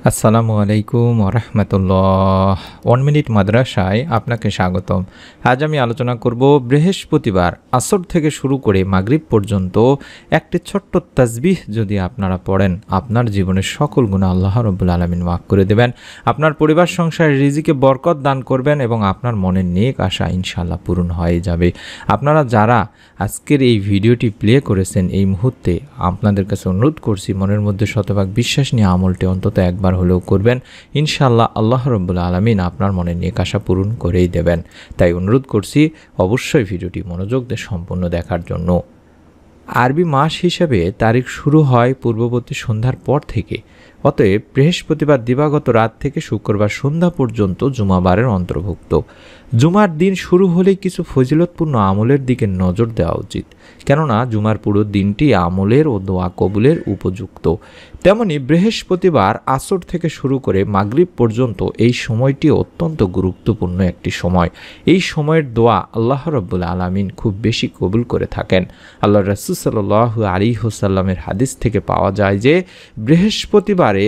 আসসালামু আলাইকুম ওরহমতুল্লাহ। 1 মিনিট মাদ্রাসায় আপনাকে স্বাগতম। আজ আমি আলোচনা করব বৃহস্পতিবার আসর থেকে শুরু করে মাগরিব পর্যন্ত একটি ছোট্ট তাসবিহ যদি আপনারা পড়েন, আপনার জীবনের সকল গুনাহ আল্লাহ রাব্বুল আলামিন মাফ করে দেবেন, আপনার পরিবার সংসারের রিজিকে বরকত দান করবেন এবং আপনার মনের নেক আশা ইনশাআল্লাহ পূরণ হয়ে যাবে। আপনারা যারা আজকের এই ভিডিওটি প্লে করেছেন এই মুহূর্তে, আপনাদের কাছে অনুরোধ করছি মনের মধ্যে শতভাগ বিশ্বাস নিয়ে আমলটি অন্তত একবার হলেও করবেন। ইনশাআল্লাহ আল্লাহ রাব্বুল আলামিন আপনার মনের নেক আশা পূরণ করেই দেবেন। তাই অনুরোধ করছি অবশ্যই ভিডিওটি মনোযোগ দিয়ে সম্পূর্ণ দেখার জন্য। আরবি মাস হিসাবে তারিখ শুরু হয় পূর্ববর্তী সন্ধ্যার পর থেকে, অতএব বৃহস্পতিবার দিবাগত রাত থেকে শুক্রবার সন্ধ্যা পর্যন্ত জুমাবারের অন্তর্ভুক্ত। জুমার দিন শুরু হলেই কিছু ফজিলতপূর্ণ আমলের দিকে নজর দেওয়া উচিত, কেননা জুমার পুরো দিনটি আমলের ও দোয়া কবুলের উপযুক্ত। তেমনি বৃহস্পতিবার আসর থেকে শুরু করে মাগরিব পর্যন্ত এই সময়টি অত্যন্ত গুরুত্বপূর্ণ একটি সময়। এই সময়ের দোয়া আল্লাহ রাব্বুল আলামিন খুব বেশি কবুল করে থাকেন। আল্লাহ রাসূল সাল্লাল্লাহু আলাইহি ওয়াসাল্লামের হাদিস থেকে পাওয়া যায় যে বৃহস্পতিবারে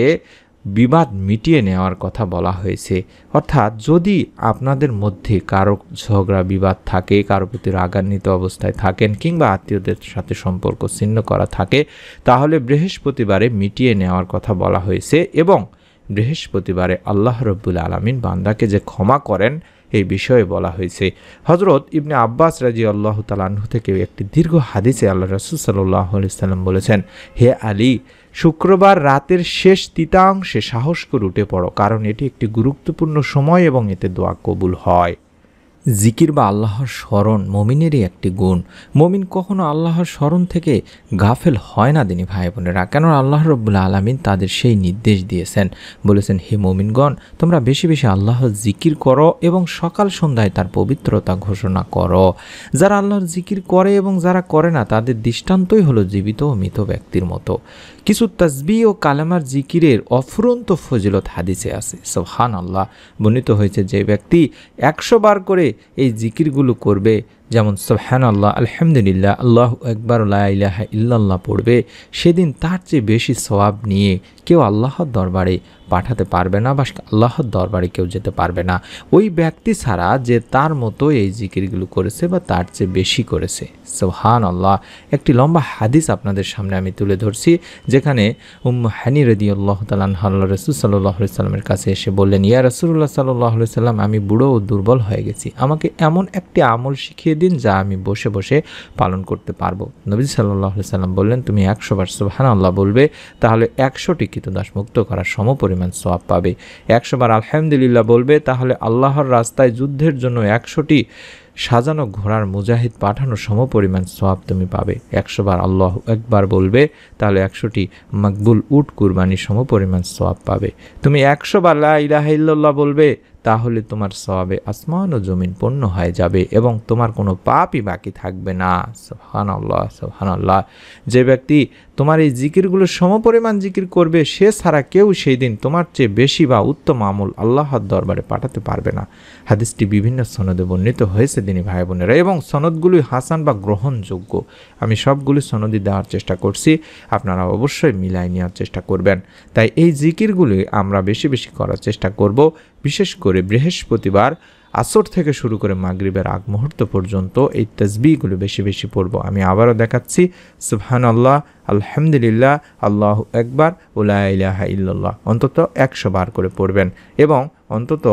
বিবাদ মিটিয়ে নেওয়ার কথা বলা হয়েছে। অর্থাৎ যদি আপনাদের মধ্যে কারো ঝগড়া বিবাদ থাকে, কারো প্রতি রাগান্বিত অবস্থায় থাকেন কিংবা আত্মীয়দের সাথে সম্পর্ক ছিন্ন করা থাকে, তাহলে বৃহস্পতিবারে মিটিয়ে নেওয়ার কথা বলা হয়েছে। এবং বৃহস্পতিবারে আল্লাহ রাব্বুল আলামিন বান্দাকে যে ক্ষমা করেন এই বিষয়ে বলা হয়েছে। হযরত ইবনে আব্বাস রাদিয়াল্লাহু তাআলা আনহু থেকে একটি দীর্ঘ হাদিসে আল্লাহ রাসূল সাল্লাল্লাহু আলাইহি সাল্লাম বলেছেন, হে আলী, শুক্রবার রাতের শেষ তৃতীয়াংশে সাহস করে উঠে পড়ো, কারণ এটি একটি গুরুত্বপূর্ণ সময় এবং এতে দোয়া কবুল হয়। জিকির বা আল্লাহর স্মরণ মমিনেরই একটি গুণ। মমিন কখনো আল্লাহর স্মরণ থেকে গাফেল হয় না দিনী ভাই বোনেরা, কেন আল্লাহ রাব্বুল আলামিন তাদের সেই নির্দেশ দিয়েছেন। বলেছেন, হে মমিনগণ, তোমরা বেশি বেশি আল্লাহর জিকির করো এবং সকাল সন্ধ্যায় তার পবিত্রতা ঘোষণা করো। যারা আল্লাহর জিকির করে এবং যারা করে না তাদের দৃষ্টান্তই হলো জীবিত ও মৃত ব্যক্তির মতো। কিছু তাসবিহ ও কালেমার জিকিরের অফুরন্ত ফজিলত হাদিসে আছে। সুবহানাল্লাহ, বর্ণিত হয়েছে যে ব্যক্তি 100 বার করে এই জিকিরগুলো করবে, যেমন সুবহানাল্লাহ, আলহামদুলিল্লাহ, আল্লাহু আকবার, লা ইলাহা ইল্লাল্লাহ পড়বে, সেদিন তার চেয়ে বেশি সওয়াব নিয়ে কেউ আল্লাহর দরবারে পাঠাতে পারবে না বা আল্লাহর দরবারে কেউ যেতে পারবে না, ওই ব্যক্তি ছাড়া যে তার মতো এই জিকিরগুলো করেছে বা তার চেয়ে বেশি করেছে। সুবহানাল্লাহ। একটি লম্বা হাদিস আপনাদের সামনে আমি তুলে ধরছি, যেখানে উম্মু হানি রাদিয়াল্লাহু তাআলা আনহা আল্লাহ রাসূল সাল্লাল্লাহু আলাইহি সাল্লামের কাছে এসে বললেন, ইয়া রাসূলুল্লাহ সাল্লাল্লাহু আলাইহি সাল্লাম, আমি বুড়ো ও দুর্বল হয়ে গেছি, আমাকে এমন একটি আমল শিখিয়ে দিন যা আমি বসে বসে পালন করতে পারবো। নবী সাল্লাল্লাহু আলাইহি সাল্লাম বললেন, তুমি 100 বার সুবহানাল্লাহ বলবে, তাহলে 100টি কৃতদাস মুক্ত করার সমপরিমাণ সওয়াব পাবে। 100 বার আলহামদুলিল্লাহ বলবে, তাহলে আল্লাহর রাস্তায় যুদ্ধের জন্য 100টি সাজানো ঘোড়ার মুজাহিদ পাঠানো সমপরিমাণ সওয়াব তুমি পাবে। 100 বার আল্লাহু আকবার বলবে, তাহলে 100টি মকবুল উট কুরবানির সমপরিমাণ সওয়াব পাবে। তুমি 100 বার লা ইলাহা ইল্লাল্লাহ বলবে, তাহলে তোমার সওয়াবে আসমান ও জমিন পূর্ণ হয়ে যাবে এবং তোমার কোনো পাপই বাকি থাকবে না। সুবহানাল্লাহ, সুবহানাল্লাহ। যে ব্যক্তি তোমার এই জিকিরগুলো সমপরিমাণ জিকির করবে, সে ছাড়া কেউ সেই দিন তোমার চেয়ে বেশি বা উত্তম আমল আল্লাহর দরবারে পাঠাতে পারবে না। হাদিসটি বিভিন্ন সনদে বর্ণিত হয়েছে দিনী ভাই বোনেরা, এবং সনদগুলি হাসান বা গ্রহণযোগ্য। আমি সবগুলি সনদি দেওয়ার চেষ্টা করছি, আপনারা অবশ্যই মিলাই নেওয়ার চেষ্টা করবেন। তাই এই জিকিরগুলি আমরা বেশি বেশি করার চেষ্টা করব, বিশেষ করে বৃহস্পতিবার আসর থেকে শুরু করে মাগরিবের আগ মুহূর্ত পর্যন্ত এই তাসবিহগুলো বেশি বেশি পড়ব। আমি আবারও দেখাচ্ছি, সুবহানাল্লাহ, আলহামদুলিল্লাহ, আল্লাহু আকবার, লা ইলাহা ইল্লাল্লাহ অন্তত 100 বার করে পড়বেন। এবং অন্তত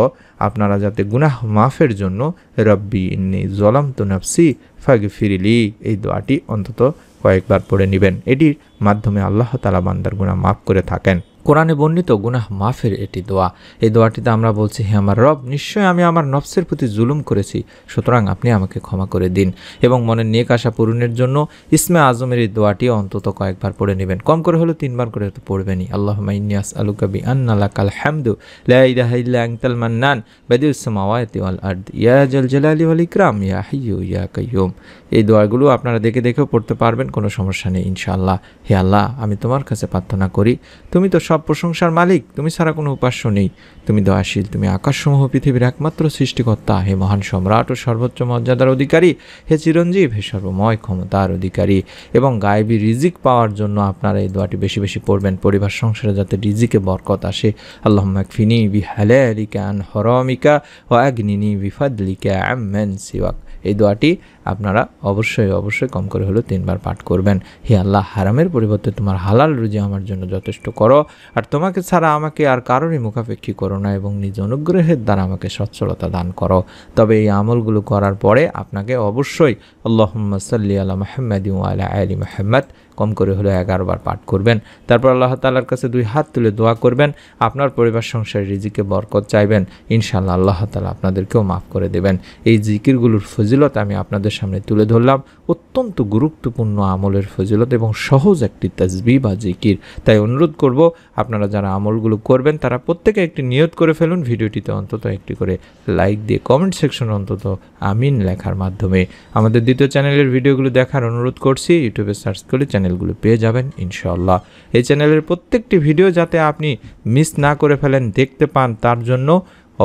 আপনারা যাতে গুনাহ মাফের জন্য রব্বি ইন্নী যালামতু নাফসি ফাগফিরলি এই দোয়াটি অন্তত কয়েকবার পড়ে নেবেন। এটির মাধ্যমে আল্লাহ তাআলা বান্দার গুনাহ মাফ করে থাকেন। কোরআনে বর্ণিত গুনাহ মাফের এটি দোয়া। এই দোয়াটিতে আমরা বলছি, হে আমার রব, নিশ্চয় আমি আমার নফসের প্রতি জুলুম করেছি, সুতরাং আপনি আমাকে ক্ষমা করে দিন। এবং মনের নেক আশা পূরণের জন্য ইসমে আজমের এই দোয়াটি অন্তত কয়েকবার পড়ে নেবেন, কম করে হলো 3 বার করে তো পড়বেনই। আল্লাহুম্মা ইন্নী আসআলুকা বিআন্না লাকাল হামদু লা ইলাহা ইল্লা আনতাল মান্নান বাদিউস সামাওয়াতি ওয়াল আরদ ইয়া জাল জালালি ওয়াল ইকরাম ইয়া হাইয়্যু ইয়া কাইয়্যুম। এই দোয়াগুলো আপনারা দেখে দেখেও পড়তে পারবেন, কোনো সমস্যা নেই ইনশাআল্লাহ। হে আল্লাহ, আমি তোমার কাছে প্রার্থনা করি, তুমি তো সব সব প্রশংসার মালিক, তুমি ছাড়া কোনো উপাস্য নেই, তুমি দয়াশীল, তুমি আকাশসমূহ পৃথিবীর একমাত্র সৃষ্টিকর্তা, হে মহান সম্রাট ও সর্বোচ্চ মর্যাদার অধিকারী, হে চিরঞ্জীব, হে সর্বময় ক্ষমতার অধিকারী। এবং গায়েবী রিজিক পাওয়ার জন্য আপনারা এই দোয়াটি বেশি বেশি পড়বেন, পরিবার সংসারে যাতে রিজিকে বরকত আসে। আল্লাহুম্মা কফিনি বিহালালিকা আন হারামিকা ওয়া আগনিনি বিফাদলিকা আম্মান সিওয়াক। এই দোয়াটি আপনারা অবশ্যই কম করে হলেও 3 বার পাঠ করবেন। হে আল্লাহ, হারামের পরিবর্তে তোমার হালাল রুজি আমার জন্য যথেষ্ট করো, আর তোমাকে ছাড়া আমাকে আর কারোরই মুখাপেক্ষী করো না, এবং নিজ অনুগ্রহের দ্বারা আমাকে সচ্ছলতা দান করো। তবে এই আমলগুলো করার পরে আপনাকে অবশ্যই আল্লাহুম্মা সাল্লি আলা মুহাম্মাদ ওয়া আলা আলি মুহাম্মাদ কম করে হলেও 11 বার পাঠ করবেন। তারপর আল্লাহ তাআলার কাছে 2 হাত তুলে দোয়া করবেন, আপনার পরিবার সংসারের রিজিকে বরকত চাইবেন। ইনশাআল্লাহ আল্লাহ তাআলা আপনাদেরকেও মাফ করে দেবেন। এই জিকিরগুলোর ফজিলত আমি আপনাদের সামনে তুলে ধরলাম, অত্যন্ত গুরুত্বপূর্ণ আমলের ফজিলত এবং সহজ একটি তাসবিহ বা জিকির। তাই অনুরোধ করব, আপনারা যারা আমলগুলো করবেন তারা প্রত্যেকে একটি নিয়ত করে ফেলুন, ভিডিওটিতে অন্তত একটি করে লাইক দিয়ে কমেন্ট সেকশনে অন্তত আমিন লেখার মাধ্যমে। আমাদের দ্বিতীয় চ্যানেলের ভিডিওগুলো দেখার অনুরোধ করছি, ইউটিউবে সার্চ করে চ্যানেলগুলো পেয়ে যাবেন ইনশাআল্লাহ। এই চ্যানেলের প্রত্যেকটি ভিডিও যাতে আপনি মিস না করে ফেলেন, দেখতে পান, তার জন্য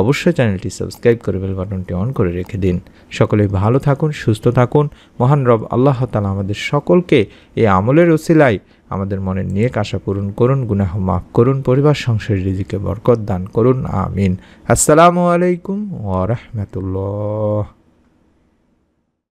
অবশ্যই চ্যানেলটি সাবস্ক্রাইব করে বেল বাটনটি অন করে রেখে দিন। সকলেই ভালো থাকুন, সুস্থ থাকুন। মহান রব আল্লাহ তাআলা আমাদের সকলকে এই আমলের উসিলায় আমাদের মনের নেক আশা পূরণ করুন, গুনাহ মাফ করুন, পরিবার সংসারের রিজিকে বরকত দান করুন। আমিন। আসসালামু আলাইকুম ওয়া রাহমাতুল্লাহ।